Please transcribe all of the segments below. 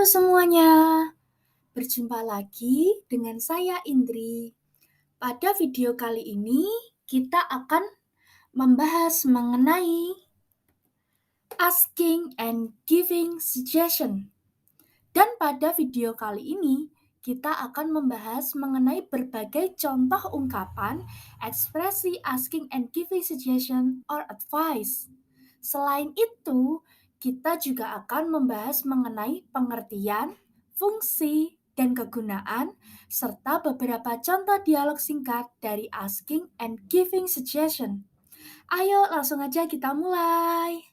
semuanya, berjumpa lagi dengan saya Indri. Pada video kali ini, kita akan membahas mengenai asking and giving suggestion. Dan pada video kali ini, kita akan membahas mengenai berbagai contoh ungkapan, ekspresi asking and giving suggestion or advice. Selain itu, kita juga akan membahas mengenai pengertian, fungsi, dan kegunaan, serta beberapa contoh dialog singkat dari asking and giving suggestion. Ayo langsung aja kita mulai.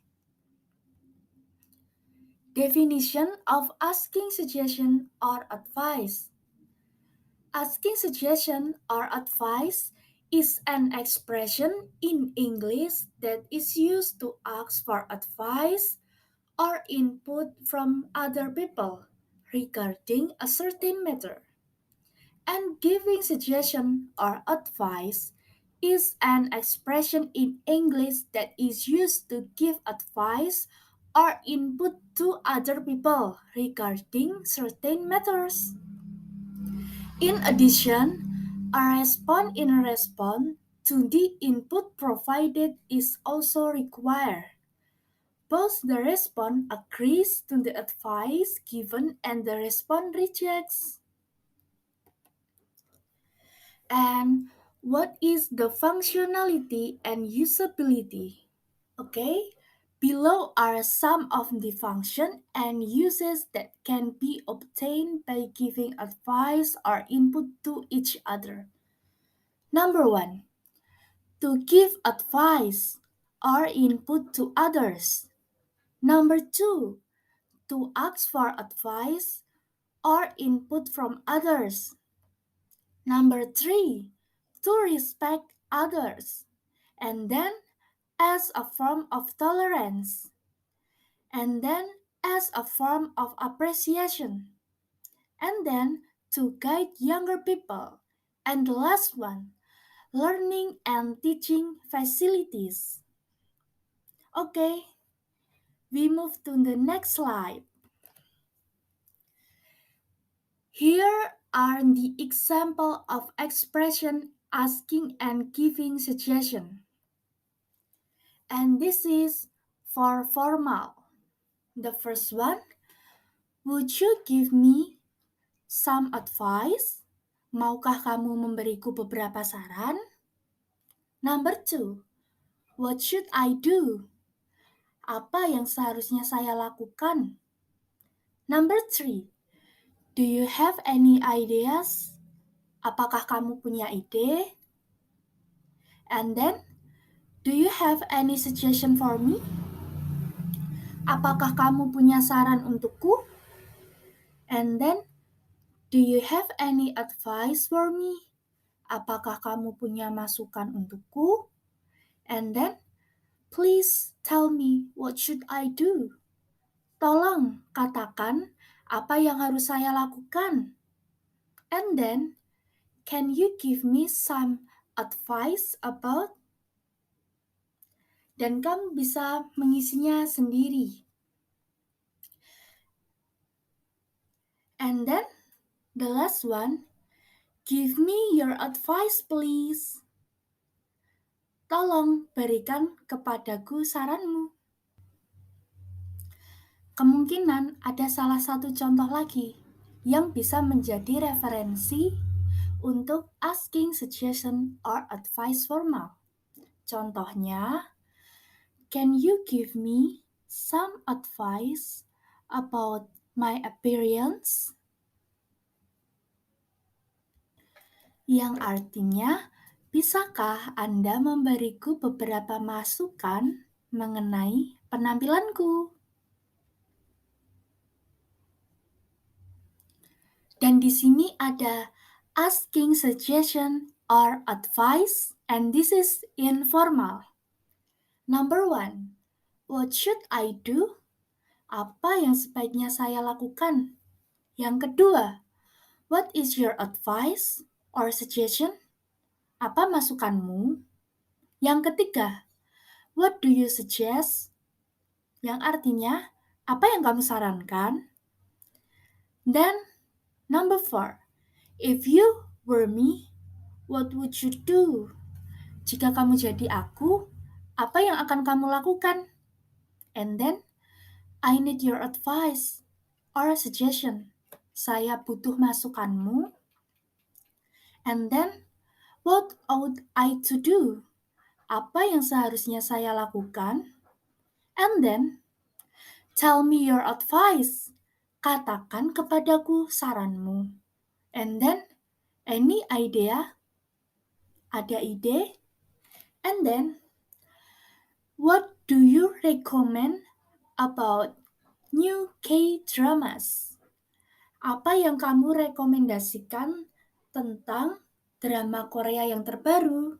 Definition of asking suggestion or advice. Asking suggestion or advice is an expression in English that is used to ask for advice or input from other people regarding a certain matter. And giving suggestion or advice is an expression in English that is used to give advice or input to other people regarding certain matters. In addition, a response to the input provided is also required. Both the response agrees to the advice given and the response rejects. And what is the functionality and usability? Okay, below are some of the function and uses that can be obtained by giving advice or input to each other. Number 1, to give advice or input to others. Number 2, to ask for advice or input from others. Number 3, to respect others. And then as a form of tolerance. And then as a form of appreciation. And then to guide younger people. And the last one, learning and teaching facilities. Okay, we move to the next slide. Here are the example of expression asking and giving suggestion. And this is for formal. The first one, would you give me some advice? Maukah kamu memberiku beberapa saran? Number 2, what should I do? Apa yang seharusnya saya lakukan? Number 3, do you have any ideas? Apakah kamu punya ide? And then, do you have any suggestion for me? Apakah kamu punya saran untukku? And then, do you have any advice for me? Apakah kamu punya masukan untukku? And then, please tell me what should I do? Tolong katakan apa yang harus saya lakukan. And then, can you give me some advice about? Dan kamu bisa mengisinya sendiri. And then, the last one, give me your advice please. Tolong berikan kepadaku saranmu. Kemungkinan ada salah satu contoh lagi yang bisa menjadi referensi untuk asking suggestion or advice formal. Contohnya, can you give me some advice about my appearance? Yang artinya, bisakah Anda memberiku beberapa masukan mengenai penampilanku? Dan di sini ada asking suggestion or advice, and this is informal. Number 1, what should I do? Apa yang sebaiknya saya lakukan? Yang kedua, what is your advice or suggestion? Apa masukanmu? Yang ketiga, what do you suggest? Yang artinya, apa yang kamu sarankan? Then, number 4. If you were me, what would you do? Jika kamu jadi aku, apa yang akan kamu lakukan? And then, I need your advice or a suggestion. Saya butuh masukanmu. And then, what ought I to do? Apa yang seharusnya saya lakukan? And then, tell me your advice. Katakan kepadaku saranmu. And then, any idea? Ada ide? And then, what do you recommend about new K-dramas? Apa yang kamu rekomendasikan tentang drama Korea yang terbaru?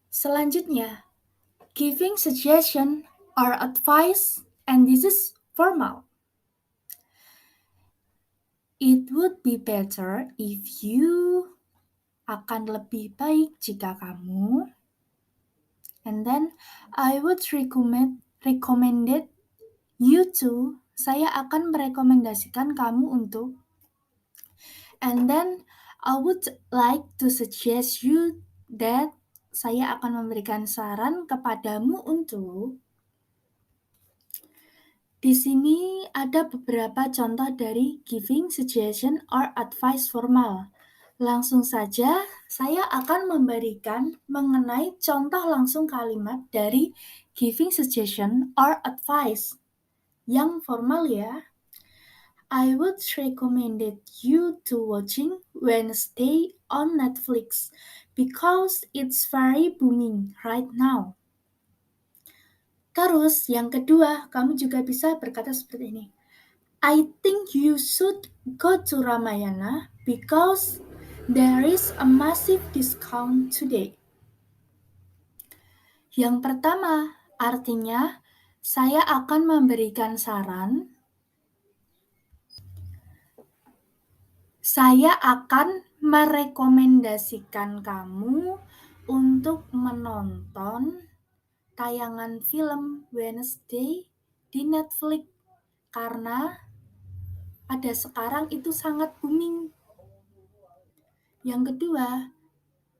Selanjutnya, giving suggestion or advice, and this is formal. It would be better if you, akan lebih baik jika kamu, and then I would recommended you to, saya akan merekomendasikan kamu untuk, and then I would like to suggest you that, saya akan memberikan saran kepadamu untuk. Di sini ada beberapa contoh dari giving suggestion or advice formal. Langsung saja, saya akan memberikan mengenai contoh langsung kalimat dari giving suggestion or advice. Yang formal ya. I would recommend you to watching Wednesday on Netflix because it's very booming right now. Terus yang kedua, kamu juga bisa berkata seperti ini. I think you should go to Ramayana because there is a massive discount today. Yang pertama, artinya saya akan memberikan saran. Saya akan merekomendasikan kamu untuk menonton tayangan film Wednesday di Netflix karena pada sekarang itu sangat booming. Yang kedua,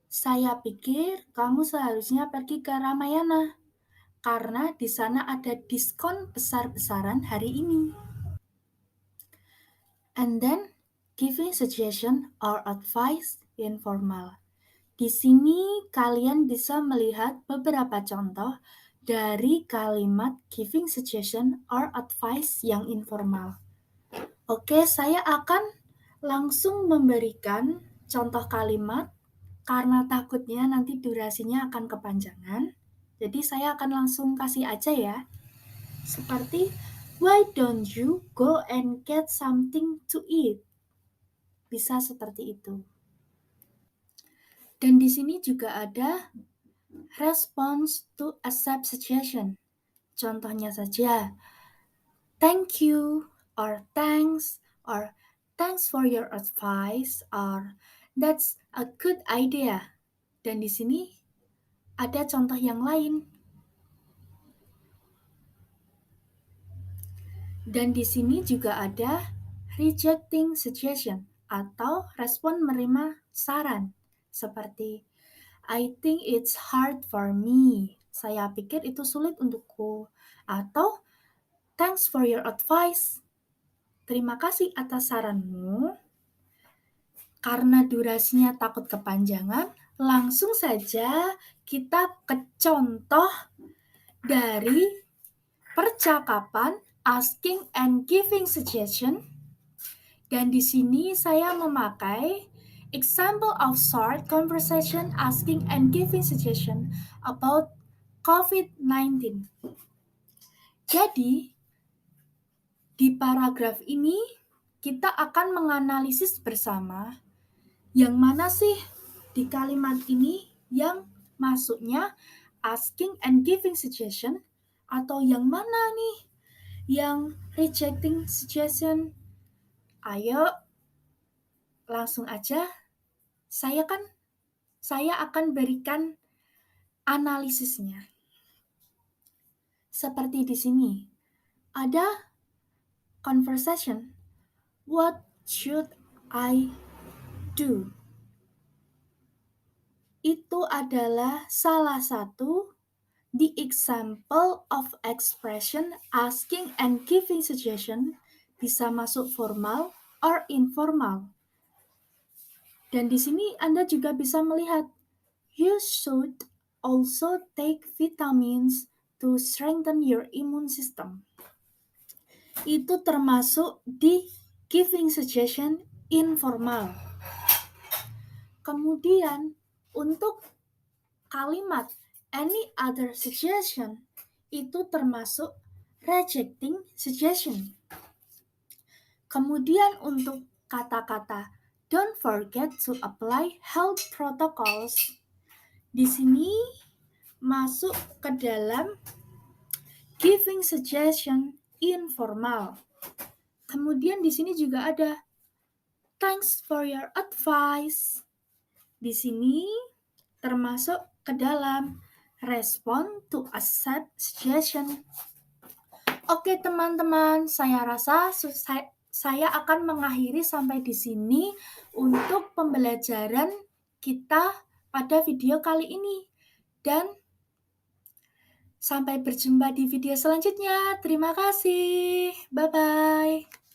saya pikir kamu seharusnya pergi ke Ramayana karena di sana ada diskon besar-besaran hari ini. And then, giving suggestion or advice informal. Di sini kalian bisa melihat beberapa contoh dari kalimat giving suggestion or advice yang informal. Oke, saya akan langsung memberikan contoh kalimat karena takutnya nanti durasinya akan kepanjangan. Jadi saya akan langsung kasih aja ya. Seperti, why don't you go and get something to eat? Bisa seperti itu. Dan di sini juga ada response to accept suggestion. Contohnya saja, thank you, or thanks for your advice, or that's a good idea. Dan di sini ada contoh yang lain. Dan di sini juga ada rejecting suggestion atau respon menerima saran. Seperti, I think it's hard for me. Saya pikir itu sulit untukku. Atau, thanks for your advice. Terima kasih atas saranmu. Karena durasinya takut kepanjangan, langsung saja kita ke contoh dari percakapan asking and giving suggestion. Dan di sini saya memakai example of short conversation asking and giving suggestion about COVID-19. Jadi, di paragraf ini kita akan menganalisis bersama yang mana sih di kalimat ini yang masuknya asking and giving suggestion atau yang mana nih yang rejecting suggestion. Ayo, langsung aja. Saya akan berikan analisisnya. Seperti di sini, ada conversation. What should I do? Itu adalah salah satu the example of expression asking and giving suggestion bisa masuk formal or informal. Dan di sini Anda juga bisa melihat you should also take vitamins to strengthen your immune system. Itu termasuk di giving suggestion informal. Kemudian untuk kalimat any other suggestion itu termasuk rejecting suggestion. Kemudian untuk kata-kata don't forget to apply health protocols. Di sini masuk ke dalam giving suggestion informal. Kemudian di sini juga ada thanks for your advice. Di sini termasuk ke dalam respond to accept suggestion. Oke teman-teman, saya rasa saya akan mengakhiri sampai di sini untuk pembelajaran kita pada video kali ini. Dan sampai berjumpa di video selanjutnya. Terima kasih. Bye-bye.